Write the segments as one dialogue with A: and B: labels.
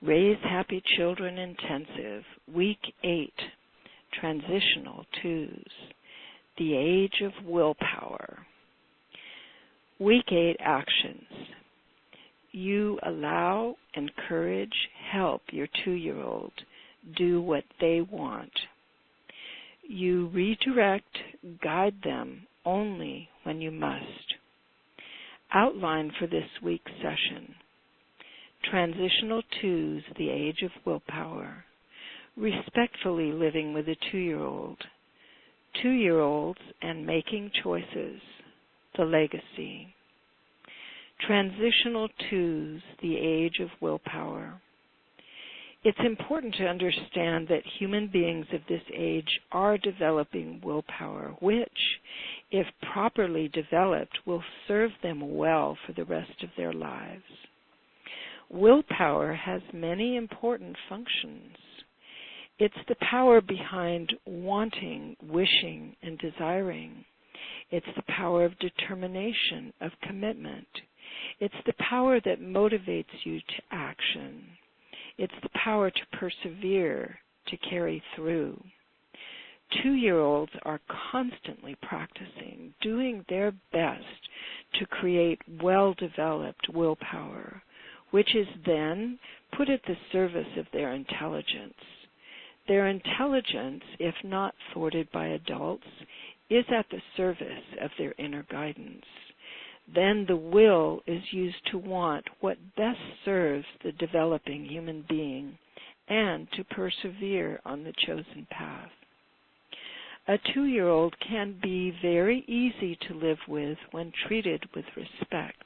A: Raise Happy Children Intensive, Week 8, Transitional Twos, The Age of Willpower. Week 8 Actions. You allow, encourage, help your 2-year-old do what they want. You redirect, guide them only when you must. Outline for this week's session. Transitional Twos, The Age of Willpower. Respectfully living with a 2-year-old. 2-year-olds and making choices. The legacy. Transitional Twos, The Age of Willpower. It's important to understand that human beings of this age are developing willpower, which, if properly developed, will serve them well for the rest of their lives. Willpower has many important functions. It's the power behind wanting, wishing, and desiring. It's the power of determination, of commitment. It's the power that motivates you to action. It's the power to persevere, to carry through. 2-year-olds are constantly practicing, doing their best to create well-developed willpower, which is then put at the service of their intelligence. Their intelligence, if not thwarted by adults, is at the service of their inner guidance. Then the will is used to want what best serves the developing human being and to persevere on the chosen path. A 2-year-old can be very easy to live with when treated with respect.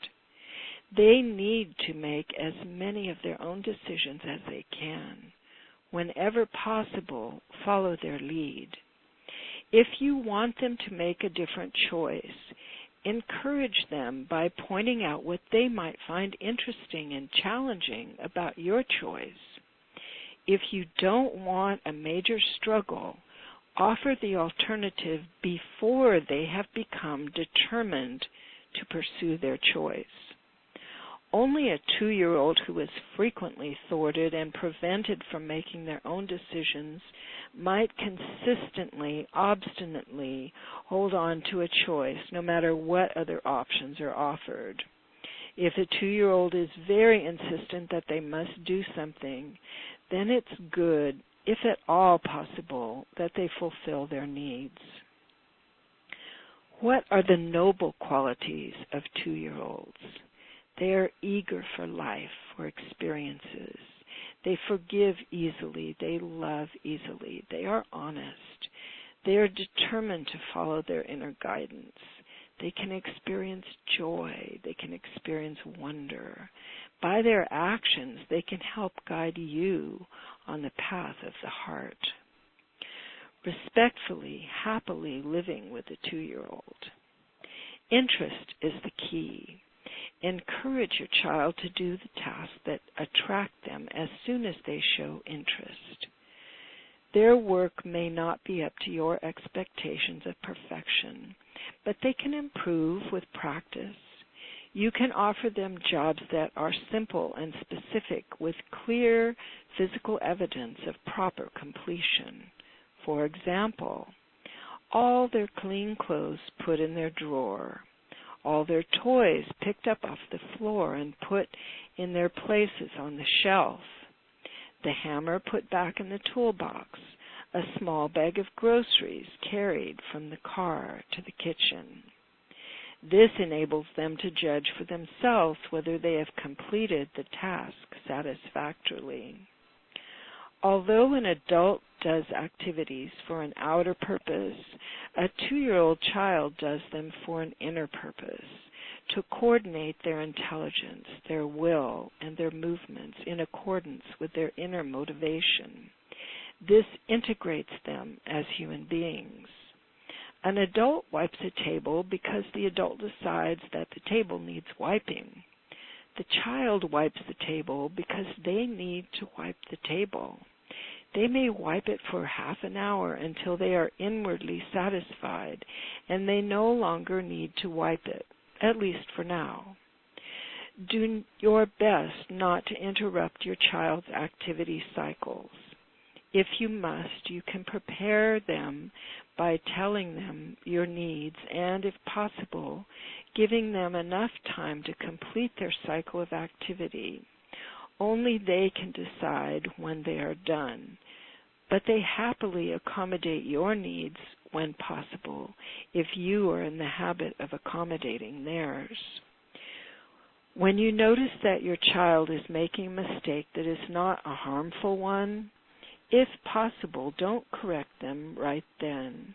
A: They need to make as many of their own decisions as they can. Whenever possible, follow their lead. If you want them to make a different choice, encourage them by pointing out what they might find interesting and challenging about your choice. If you don't want a major struggle, offer the alternative before they have become determined to pursue their choice. Only a 2-year-old who is frequently thwarted and prevented from making their own decisions might consistently, obstinately hold on to a choice no matter what other options are offered. If a 2-year-old is very insistent that they must do something, then it's good, if at all possible, that they fulfill their needs. What are the noble qualities of 2-year-olds? They are eager for life, for experiences. They forgive easily. They love easily. They are honest. They are determined to follow their inner guidance. They can experience joy. They can experience wonder. By their actions, they can help guide you on the path of the heart. Respectfully, happily living with a 2-year-old. Interest is the key. Encourage your child to do the tasks that attract them as soon as they show interest. Their work may not be up to your expectations of perfection, but they can improve with practice. You can offer them jobs that are simple and specific with clear physical evidence of proper completion. For example, all their clean clothes put in their drawer, all their toys picked up off the floor and put in their places on the shelf, the hammer put back in the toolbox, a small bag of groceries carried from the car to the kitchen. This enables them to judge for themselves whether they have completed the task satisfactorily. Although an adult does activities for an outer purpose, a 2-year-old child does them for an inner purpose, to coordinate their intelligence, their will, and their movements in accordance with their inner motivation. This integrates them as human beings. An adult wipes a table because the adult decides that the table needs wiping. The child wipes the table because they need to wipe the table. They may wipe it for half an hour until they are inwardly satisfied, and they no longer need to wipe it, at least for now. Do your best not to interrupt your child's activity cycles. If you must, you can prepare them by telling them your needs and, if possible, giving them enough time to complete their cycle of activity. Only they can decide when they are done, but they happily accommodate your needs when possible if you are in the habit of accommodating theirs. When you notice that your child is making a mistake that is not a harmful one, if possible, don't correct them right then.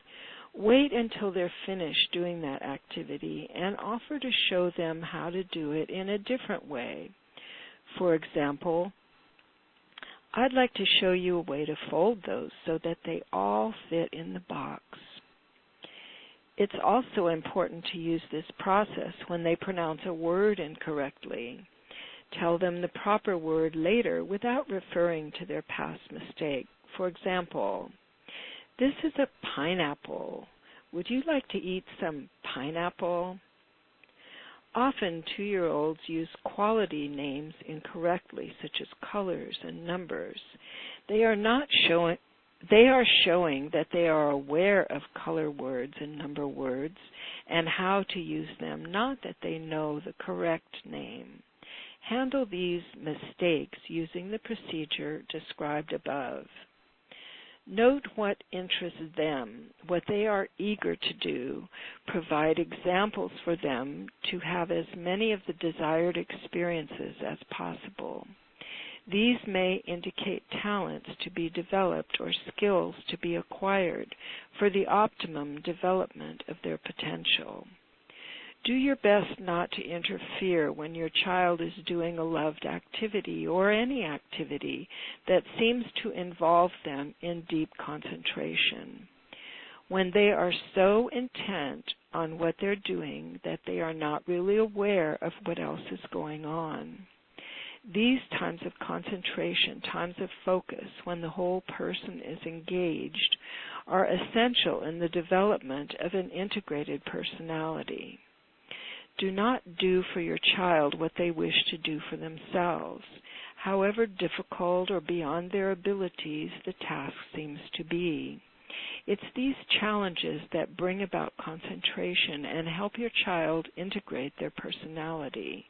A: Wait until they're finished doing that activity and offer to show them how to do it in a different way. For example, I'd like to show you a way to fold those so that they all fit in the box. It's also important to use this process when they pronounce a word incorrectly. Tell them the proper word later without referring to their past mistake. For example, this is a pineapple. Would you like to eat some pineapple? Often 2-year-olds use quality names incorrectly, such as colors and numbers. They are showing that they are aware of color words and number words and how to use them, not that they know the correct name. Handle these mistakes using the procedure described above. Note what interests them, what they are eager to do. Provide examples for them to have as many of the desired experiences as possible. These may indicate talents to be developed or skills to be acquired for the optimum development of their potential. Do your best not to interfere when your child is doing a loved activity or any activity that seems to involve them in deep concentration. When they are so intent on what they're doing that they are not really aware of what else is going on. These times of concentration, times of focus, when the whole person is engaged, are essential in the development of an integrated personality. Do not do for your child what they wish to do for themselves, however difficult or beyond their abilities the task seems to be. It's these challenges that bring about concentration and help your child integrate their personality,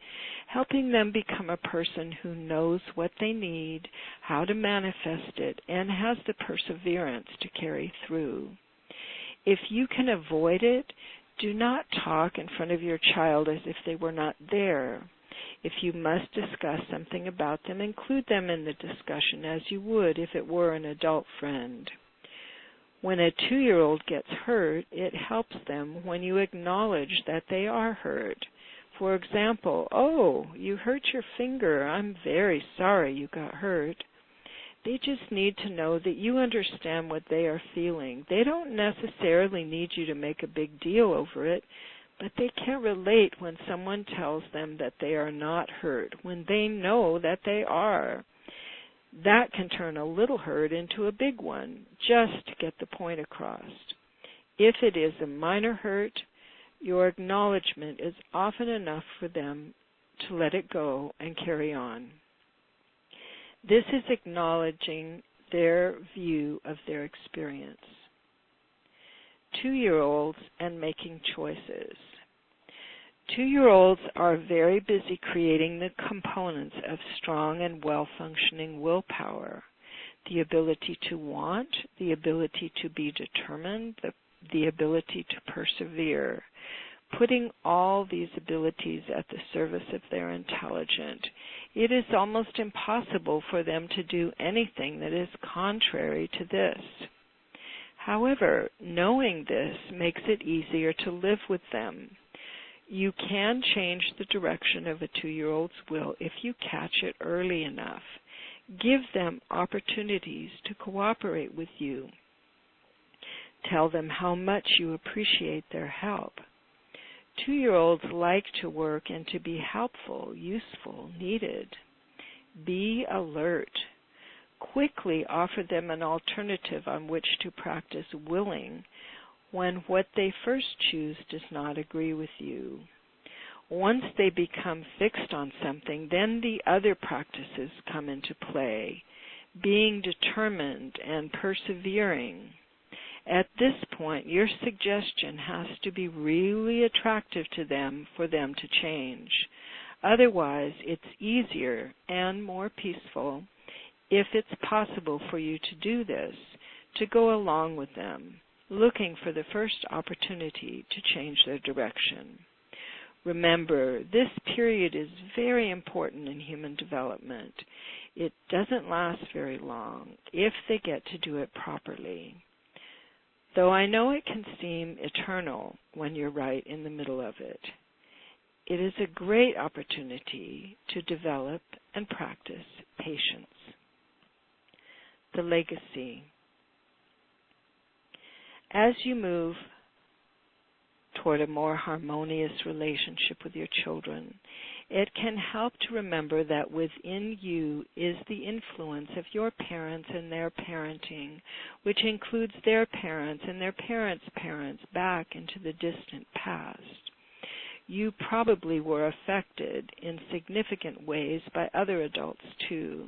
A: helping them become a person who knows what they need, how to manifest it, and has the perseverance to carry through. If you can avoid it, do not talk in front of your child as if they were not there. If you must discuss something about them, include them in the discussion as you would if it were an adult friend. When a 2-year-old gets hurt, it helps them when you acknowledge that they are hurt. For example, "Oh, you hurt your finger. I'm very sorry you got hurt." They just need to know that you understand what they are feeling. They don't necessarily need you to make a big deal over it, but they can relate when someone tells them that they are not hurt, when they know that they are. That can turn a little hurt into a big one, just to get the point across. If it is a minor hurt, your acknowledgement is often enough for them to let it go and carry on. This is acknowledging their view of their experience. 2-year-olds and making choices. 2-year-olds are very busy creating the components of strong and well-functioning willpower, the ability to want, the ability to be determined, the ability to persevere, putting all these abilities at the service of their intelligence. It is almost impossible for them to do anything that is contrary to this. However, knowing this makes it easier to live with them. You can change the direction of a 2-year-old's will if you catch it early enough. Give them opportunities to cooperate with you. Tell them how much you appreciate their help. 2-year-olds like to work and to be helpful, useful, needed. Be alert. Quickly offer them an alternative on which to practice willing when what they first choose does not agree with you. Once they become fixed on something, then the other practices come into play, being determined and persevering. At this point, your suggestion has to be really attractive to them for them to change. Otherwise, it's easier and more peaceful, if it's possible for you to do this, to go along with them, looking for the first opportunity to change their direction. Remember, this period is very important in human development. It doesn't last very long if they get to do it properly. Though I know it can seem eternal when you're right in the middle of it, it is a great opportunity to develop and practice patience. The legacy. As you move toward a more harmonious relationship with your children, it can help to remember that within you is the influence of your parents and their parenting, which includes their parents and their parents' parents back into the distant past. You probably were affected in significant ways by other adults too.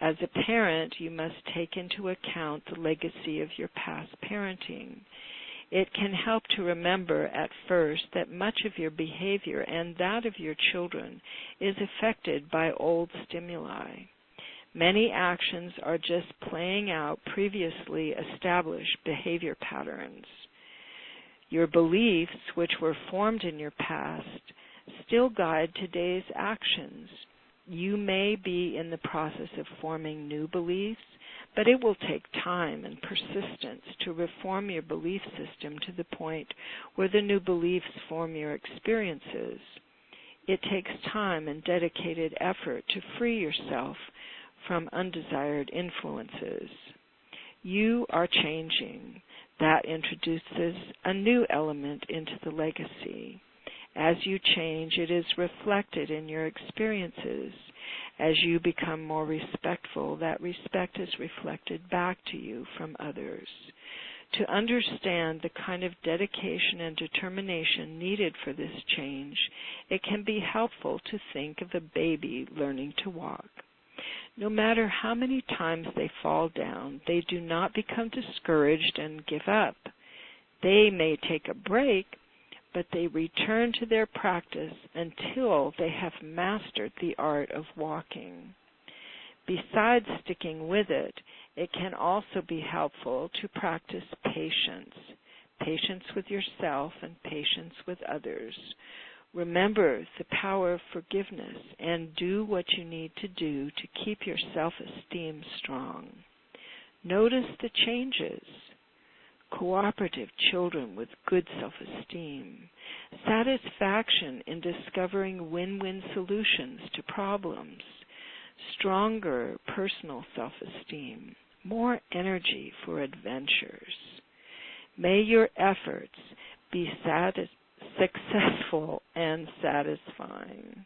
A: As a parent, you must take into account the legacy of your past parenting. It can help to remember at first that much of your behavior and that of your children is affected by old stimuli. Many actions are just playing out previously established behavior patterns. Your beliefs, which were formed in your past, still guide today's actions. You may be in the process of forming new beliefs, but it will take time and persistence to reform your belief system to the point where the new beliefs form your experiences. It takes time and dedicated effort to free yourself from undesired influences. You are changing. That introduces a new element into the legacy. As you change, it is reflected in your experiences. As you become more respectful, that respect is reflected back to you from others. To understand the kind of dedication and determination needed for this change, it can be helpful to think of a baby learning to walk. No matter how many times they fall down, they do not become discouraged and give up. They may take a break, but they return to their practice until they have mastered the art of walking. Besides sticking with it, it can also be helpful to practice patience, patience with yourself and patience with others. Remember the power of forgiveness and do what you need to do to keep your self-esteem strong. Notice the changes. Cooperative children with good self-esteem, satisfaction in discovering win-win solutions to problems, stronger personal self-esteem, more energy for adventures. May your efforts be successful and satisfying.